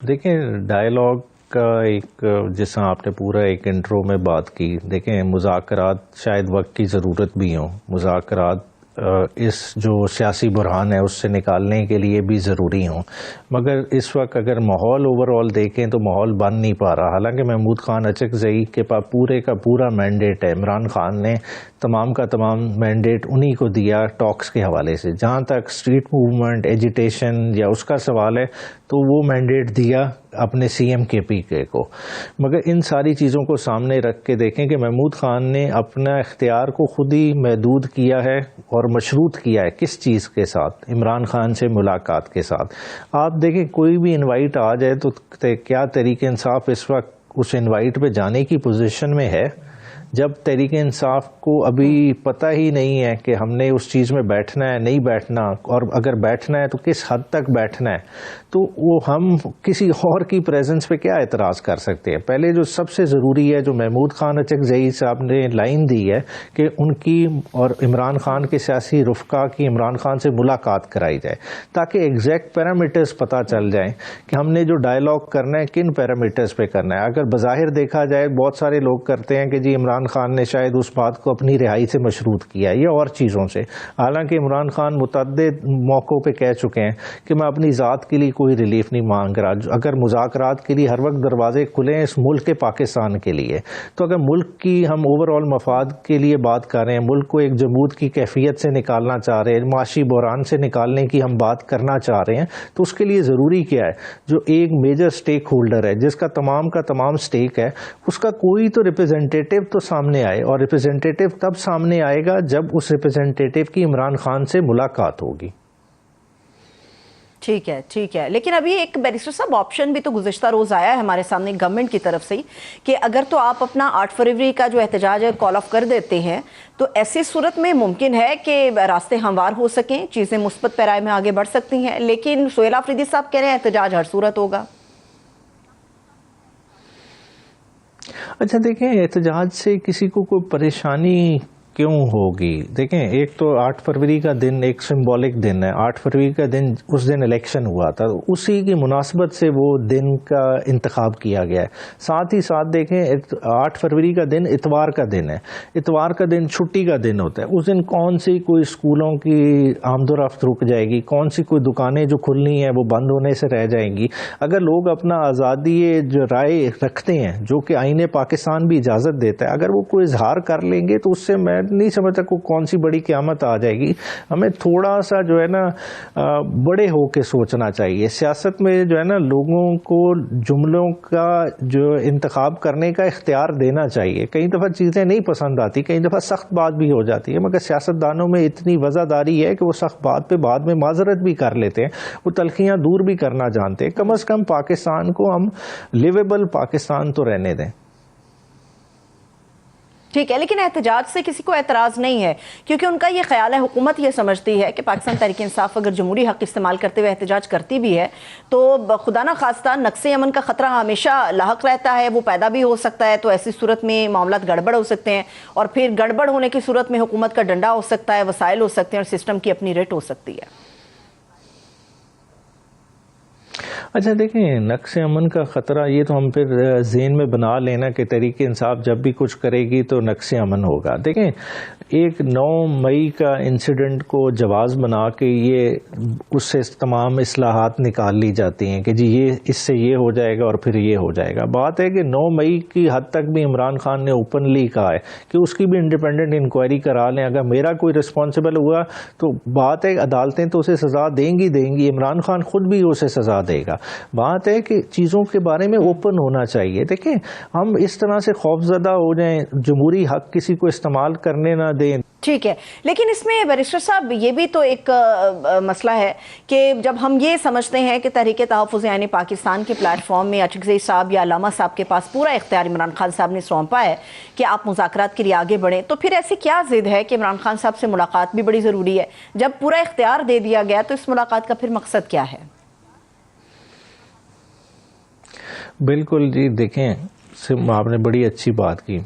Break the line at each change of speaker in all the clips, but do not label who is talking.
دیکھیں ڈائلاگ کا ایک جیسا آپ نے پورا ایک انٹرو میں بات کی، دیکھیں مذاکرات شاید وقت کی ضرورت بھی ہوں، مذاکرات اس جو سیاسی بحران ہے اس سے نکالنے کے لیے بھی ضروری ہوں، مگر اس وقت اگر ماحول اوور آل دیکھیں تو ماحول بن نہیں پا رہا۔ حالانکہ محمود خان اچکزئی کے پاس پورے کا پورا مینڈیٹ ہے، عمران خان نے تمام کا تمام مینڈیٹ انہی کو دیا ٹاکس کے حوالے سے۔ جہاں تک اسٹریٹ موومنٹ ایجیٹیشن یا اس کا سوال ہے تو وہ مینڈیٹ دیا اپنے سی ایم کے پی کے کو، مگر ان ساری چیزوں کو سامنے رکھ کے دیکھیں کہ محمود خان نے اپنا اختیار کو خود ہی محدود کیا ہے اور مشروط کیا ہے کس چیز کے ساتھ؟ عمران خان سے ملاقات کے ساتھ۔ آپ دیکھیں کوئی بھی انوائٹ آ جائے تو کیا تحریک انصاف اس وقت اس انوائٹ پہ جانے کی پوزیشن میں ہے؟ جب تحریک انصاف کو ابھی پتہ ہی نہیں ہے کہ ہم نے اس چیز میں بیٹھنا ہے نہیں بیٹھنا، اور اگر بیٹھنا ہے تو کس حد تک بیٹھنا ہے، تو وہ ہم کسی اور کی پریزنس پہ کیا اعتراض کر سکتے ہیں؟ پہلے جو سب سے ضروری ہے جو محمود خان اچکزئی صاحب نے لائن دی ہے کہ ان کی اور عمران خان کے سیاسی رفقا کی عمران خان سے ملاقات کرائی جائے تاکہ ایگزیکٹ پیرامیٹرز پتہ چل جائیں کہ ہم نے جو ڈائلاگ کرنا ہے کن پیرامیٹرز پہ کرنا ہے۔ اگر بظاہر دیکھا جائے بہت سارے لوگ کرتے ہیں کہ جی عمران خان نے شاید اس بات کو اپنی رہائی سے مشروط کیا ہے یا اور چیزوں سے، حالانکہ عمران خان متعدد موقعوں پہ کہہ چکے ہیں کہ میں اپنی ذات کے لیے کوئی ریلیف نہیں مانگ رہا۔ اگر مذاکرات کے لیے ہر وقت دروازے کھلے ہیں اس ملک کے پاکستان کے لیے، تو اگر ملک کی ہم اوور آل مفاد کے لیے بات کر رہے ہیں، ملک کو ایک جمود کی کیفیت سے نکالنا چاہ رہے ہیں، معاشی بحران سے نکالنے کی ہم بات کرنا چاہ رہے ہیں، تو اس کے لیے ضروری کیا ہے؟ جو ایک میجر سٹیک ہولڈر ہے جس کا تمام سٹیک ہے، اس کا کوئی تو ریپرزینٹیٹو تو سامنے آئے، اور ریپرزینٹیٹو تب سامنے آئے گا جب اس ریپرزینٹیٹو کی عمران خان سے ملاقات ہوگی۔
ٹھیک ہے، لیکن ابھی ایک بیرسٹر صاحب آپشن بھی تو گزشتہ روز آیا ہے ہمارے سامنے گورنمنٹ کی طرف سے کہ اگر تو آپ اپنا 8 فروری کا جو احتجاج ہے کال آف کر دیتے ہیں تو ایسی صورت میں ممکن ہے کہ راستے ہموار ہو سکیں، چیزیں مثبت پیرائے میں آگے بڑھ سکتی ہیں، لیکن سہیل آفریدی صاحب کہہ رہے ہیں احتجاج ہر صورت ہوگا۔
اچھا دیکھیں احتجاج سے کسی کو کوئی پریشانی کیوں ہوگی؟ دیکھیں ایک تو 8 فروری کا دن ایک سمبولک دن ہے، 8 فروری کا دن اس دن الیکشن ہوا تھا، اسی کی مناسبت سے وہ دن کا انتخاب کیا گیا ہے۔ ساتھ ہی ساتھ دیکھیں 8 فروری کا دن اتوار کا دن ہے، اتوار کا دن چھٹی کا دن ہوتا ہے، اس دن کون سی کوئی اسکولوں کی آمد و رفت رک جائے گی، کون سی کوئی دکانیں جو کھلنی ہیں وہ بند ہونے سے رہ جائیں گی؟ اگر لوگ اپنا آزادی جو رائے رکھتے ہیں جو کہ آئین پاکستان بھی اجازت دیتا ہے، اگر وہ کوئی اظہار کر لیں گے تو اس سے میں نہیں سمجھتا کو کون سی بڑی قیامت آ جائے گی۔ ہمیں تھوڑا سا جو ہے نا بڑے ہو کے سوچنا چاہیے۔ سیاست میں جو ہے نا لوگوں کو جملوں کا جو انتخاب کرنے کا اختیار دینا چاہیے۔ کئی دفعہ چیزیں نہیں پسند آتی، کئی دفعہ سخت بات بھی ہو جاتی ہے، مگر سیاستدانوں میں اتنی وزاداری ہے کہ وہ سخت بات پہ بعد میں معذرت بھی کر لیتے ہیں، وہ تلخیاں دور بھی کرنا جانتے ہیں۔ کم از کم پاکستان کو ہم لیویبل پاکستان تو رہنے دیں۔
ٹھیک ہے، لیکن احتجاج سے کسی کو اعتراض نہیں ہے کیونکہ ان کا یہ خیال ہے، حکومت یہ سمجھتی ہے کہ پاکستان تحریک انصاف اگر جمہوری حق استعمال کرتے ہوئے احتجاج کرتی بھی ہے تو خدا نہ خواستہ نقص امن کا خطرہ ہمیشہ لاحق رہتا ہے، وہ پیدا بھی ہو سکتا ہے، تو ایسی صورت میں معاملات گڑبڑ ہو سکتے ہیں، اور پھر گڑبڑ ہونے کی صورت میں حکومت کا ڈنڈا ہو سکتا ہے، وسائل ہو سکتے ہیں، اور سسٹم کی اپنی ریٹ ہو سکتی ہے۔
اچھا دیکھیں نقص امن کا خطرہ یہ تو ہم پھر ذہن میں بنا لینا کہ تحریک انصاف جب بھی کچھ کرے گی تو نقص امن ہوگا۔ دیکھیں ایک 9 مئی کا انسیڈنٹ کو جواز بنا کے یہ اس سے تمام اصلاحات نکال لی جاتی ہیں کہ جی یہ اس سے یہ ہو جائے گا اور پھر یہ ہو جائے گا۔ بات ہے کہ 9 مئی کی حد تک بھی عمران خان نے اوپنلی کہا ہے کہ اس کی بھی انڈیپینڈنٹ انکوائری کرا لیں، اگر میرا کوئی رسپانسبل ہوا تو بات ہے عدالتیں تو اسے سزا دیں گی، عمران خان خود بھی اسے سزا دے گا۔ بات ہے کہ چیزوں کے بارے میں اوپن ہونا چاہیے۔ دیکھیں ہم اس طرح سے خوفزدہ ہو جائیں، جمہوری حق کسی کو استعمال کرنے نہ دیں۔
ٹھیک ہے، لیکن اس میں بیرسٹر صاحب یہ بھی تو ایک مسئلہ ہے کہ جب ہم یہ سمجھتے ہیں کہ تحریک تحفظ یعنی پاکستان کے پلیٹ فارم میں اچکزئی صاحب یا علامہ صاحب کے پاس پورا اختیار عمران خان صاحب نے سونپا ہے کہ آپ مذاکرات کے لیے آگے بڑھیں، تو پھر ایسی کیا ضد ہے کہ عمران خان صاحب سے ملاقات بھی بڑی ضروری ہے؟ جب پورا اختیار دے دیا گیا تو اس ملاقات کا پھر مقصد کیا ہے؟
بالکل جی، دیکھیں آپ نے بڑی اچھی بات کی۔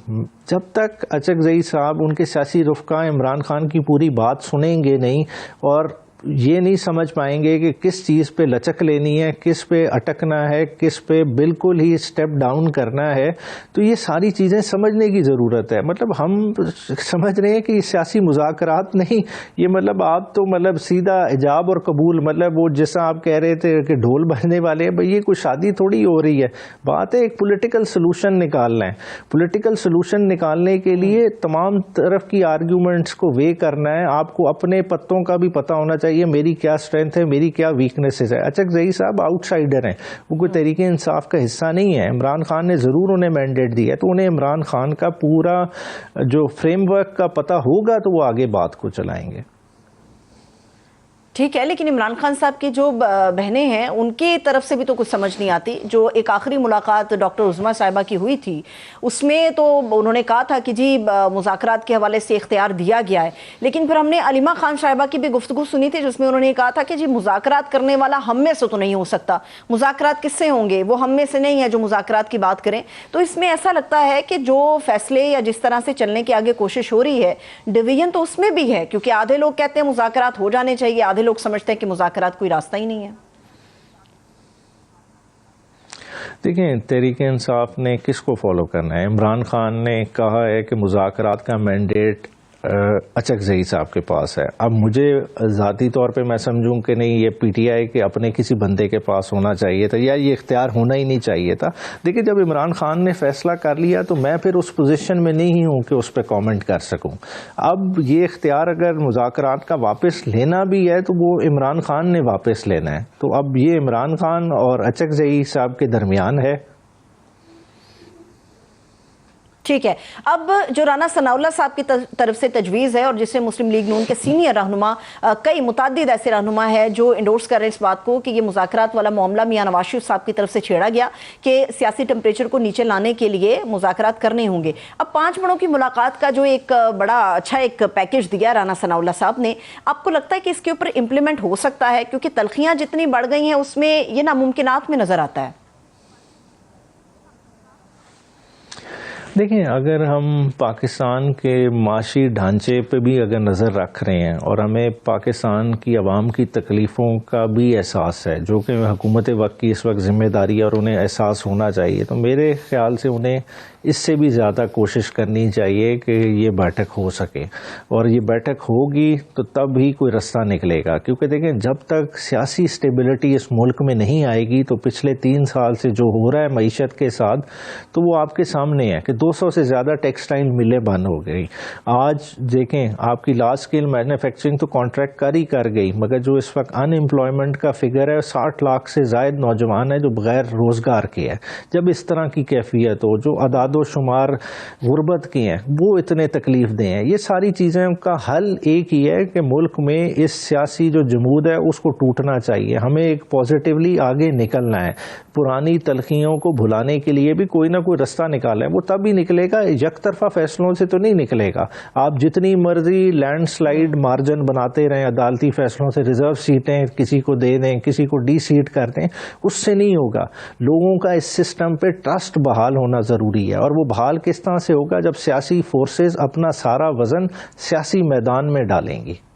جب تک اچکزئی صاحب ان کے سیاسی رفقا عمران خان کی پوری بات سنیں گے نہیں اور یہ نہیں سمجھ پائیں گے کہ کس چیز پہ لچک لینی ہے, کس پہ اٹکنا ہے, کس پہ بالکل ہی اسٹیپ ڈاؤن کرنا ہے. تو یہ ساری چیزیں سمجھنے کی ضرورت ہے. مطلب ہم سمجھ رہے ہیں کہ یہ سیاسی مذاکرات نہیں, یہ مطلب آپ تو مطلب سیدھا ایجاب اور قبول, مطلب وہ جیسا آپ کہہ رہے تھے کہ ڈھول بجنے والے ہیں, بھئی یہ کوئی شادی تھوڑی ہو رہی ہے. بات ہے ایک پولیٹیکل سلوشن نکالنا ہے. پولیٹیکل سلوشن نکالنے کے لیے تمام طرف کی آرگیومنٹس کو وے کرنا ہے. آپ کو اپنے پتوں کا بھی پتہ ہونا چاہیے, میری کیا اسٹرینتھ ہے, میری کیا ویکنیسز ہے. اچکزئی صاحب آؤٹ سائڈر ہیں, وہ کوئی تحریک انصاف کا حصہ نہیں ہے. عمران خان نے ضرور انہیں مینڈیٹ دیا ہے, تو انہیں عمران خان کا پورا جو فریم ورک کا پتہ ہوگا تو وہ آگے بات کو چلائیں گے.
ٹھیک ہے, لیکن عمران خان صاحب کی جو بہنیں ہیں ان کی طرف سے بھی تو کچھ سمجھ نہیں آتی. جو ایک آخری ملاقات ڈاکٹر عظمیٰ صاحبہ کی ہوئی تھی اس میں تو انہوں نے کہا تھا کہ جی مذاکرات کے حوالے سے اختیار دیا گیا ہے, لیکن پھر ہم نے علیمہ خان صاحبہ کی بھی گفتگو سنی تھی جس میں انہوں نے کہا تھا کہ جی مذاکرات کرنے والا ہم میں سے تو نہیں ہو سکتا. مذاکرات کس سے ہوں گے, وہ ہم میں سے نہیں ہے جو مذاکرات کی بات کریں. تو اس میں ایسا لگتا ہے کہ جو فیصلے یا جس طرح سے چلنے کی آگے کوشش ہو رہی ہے, ڈویژن تو اس میں بھی ہے, کیونکہ آدھے لوگ کہتے ہیں مذاکرات ہو جانے چاہیے, آدھے لوگ سمجھتے ہیں کہ مذاکرات کوئی راستہ ہی نہیں ہے.
دیکھیں تحریک انصاف نے کس کو فالو کرنا ہے. عمران خان نے کہا ہے کہ مذاکرات کا مینڈیٹ اچکزئی صاحب کے پاس ہے. اب مجھے ذاتی طور پہ میں سمجھوں کہ نہیں, یہ پی ٹی آئی کے اپنے کسی بندے کے پاس ہونا چاہیے تھا, یا یہ اختیار ہونا ہی نہیں چاہیے تھا. دیکھیں جب عمران خان نے فیصلہ کر لیا تو میں پھر اس پوزیشن میں نہیں ہوں کہ اس پہ کامنٹ کر سکوں. اب یہ اختیار اگر مذاکرات کا واپس لینا بھی ہے تو وہ عمران خان نے واپس لینا ہے. تو اب یہ عمران خان اور اچکزئی صاحب کے درمیان ہے.
ٹھیک ہے, اب جو رانا ثناء اللہ صاحب کی طرف سے تجویز ہے اور جسے مسلم لیگ نون کے سینئر رہنما, کئی متعدد ایسے رہنما ہے جو انڈورس کر رہے ہیں اس بات کو کہ یہ مذاکرات والا معاملہ میاں نواز شریف صاحب کی طرف سے چھیڑا گیا کہ سیاسی ٹمپریچر کو نیچے لانے کے لیے مذاکرات کرنے ہوں گے. اب 5 بڑوں کی ملاقات کا جو ایک بڑا اچھا ایک پیکج دیا رانا ثناء اللہ صاحب نے, آپ کو لگتا ہے کہ اس کے اوپر امپلیمنٹ ہو سکتا ہے؟ کیونکہ تلخیاں جتنی بڑھ گئی ہیں اس میں یہ ناممکنات میں نظر آتا ہے.
دیکھیں اگر ہم پاکستان کے معاشی ڈھانچے پہ بھی اگر نظر رکھ رہے ہیں اور ہمیں پاکستان کی عوام کی تکلیفوں کا بھی احساس ہے, جو کہ حکومت وقت کی اس وقت ذمہ داری ہے اور انہیں احساس ہونا چاہیے, تو میرے خیال سے انہیں اس سے بھی زیادہ کوشش کرنی چاہیے کہ یہ بیٹھک ہو سکے. اور یہ بیٹھک ہوگی تو تب ہی کوئی رستہ نکلے گا. کیونکہ دیکھیں جب تک سیاسی اسٹیبلٹی اس ملک میں نہیں آئے گی تو پچھلے 3 سال سے جو ہو رہا ہے معیشت کے ساتھ, تو وہ آپ کے سامنے ہے کہ 200 سے زیادہ ٹیکسٹائل ملیں بند ہو گئی. آج دیکھیں آپ کی لارج اسکیل مینوفیکچرنگ تو کانٹریکٹ کر گئی, مگر جو اس وقت ان امپلائمنٹ کا فگر ہے 60 لاکھ سے زائد نوجوان ہیں جو بغیر روزگار کے ہیں. جب اس طرح کی کیفیت ہو, جو اعداد و شمار غربت کے ہیں وہ اتنے تکلیف دہ ہیں, یہ ساری چیزیں کا حل ایک ہی ہے کہ ملک میں اس سیاسی جو جمود ہے اس کو ٹوٹنا چاہیے. ہمیں ایک پازیٹیولی آگے نکلنا ہے. پرانی تلخیوں کو بھلانے کے لیے بھی کوئی نہ کوئی رستہ نکالا ہے, وہ تب ہی نکلے گا, یک طرفہ فیصلوں سے تو نہیں نکلے گا. آپ جتنی مرضی لینڈ سلائیڈ مارجن بناتے رہیں, عدالتی فیصلوں سے ریزرو سیٹیں کسی کو دے دیں, کسی کو ڈی سیٹ کر دیں, اس سے نہیں ہوگا. لوگوں کا اس سسٹم پہ ٹرسٹ بحال ہونا ضروری ہے, اور وہ بحال کس طرح سے ہوگا؟ جب سیاسی فورسز اپنا سارا وزن سیاسی میدان میں ڈالیں گی.